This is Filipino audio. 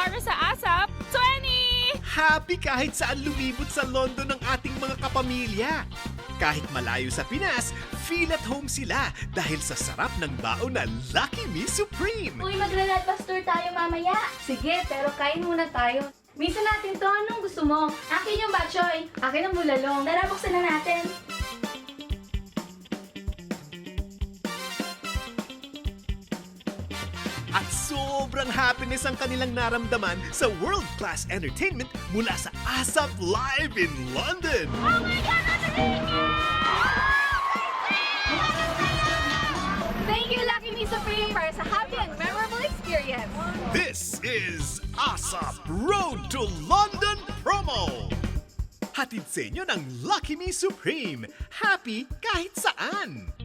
para sa ASAP 20! Happy kahit saan lumibot sa London ng ating mga kapamilya. Kahit malayo sa Pinas, feel at home sila dahil sa sarap ng baon na Lucky Me Supreme. Uy, maglalabas tour tayo mamaya. Sige, pero kain muna tayo. Minsan natin to, anong gusto mo? Akin yung batchoy. Akin ang bulalong. Tara, buksan na natin. At sobrang happiness ang kanilang naramdaman sa world-class entertainment mula sa ASAP Live in London. Oh my God, Thank you, Lucky Me Supreme, para sa happy and memorable experience. This is ASAP Road to London promo! Hatid sa inyo ng Lucky Me Supreme. Happy kahit saan!